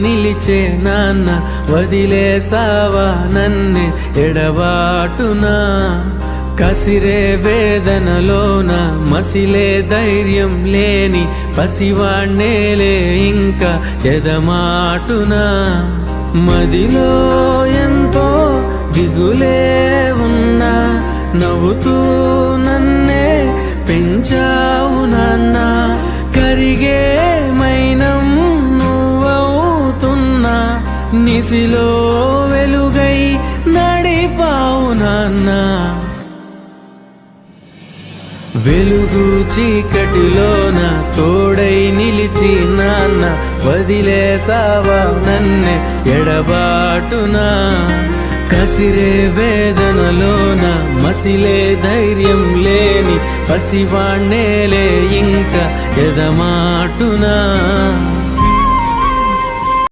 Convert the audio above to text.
నిలిచే నాన్న వదిలేసావా నన్నే ఎడబాటునా కసిరే వేదనలోన మసిలే ధైర్యం లేని పసివాణ్ణేలే ఇంకా ఎదమాటునా మదిలో ఎంతో దిగులే ఉన్నా నవ్వుతూ నన్నే పెంచావు నాన్న కరిగే మైనం నువ్వవుతున్నా నిసిలో వెలుగై నడిపావు నాన్న వెలుగు చీకటిలోన తోడై నిలిచి నాన్న వదిలేసావా నన్నే ఎడబాటునా కసిరే వేదనలోన మసిలే ధైర్యం లేని పసివాణ్ణేలే ఇంకా ఎదమాటునా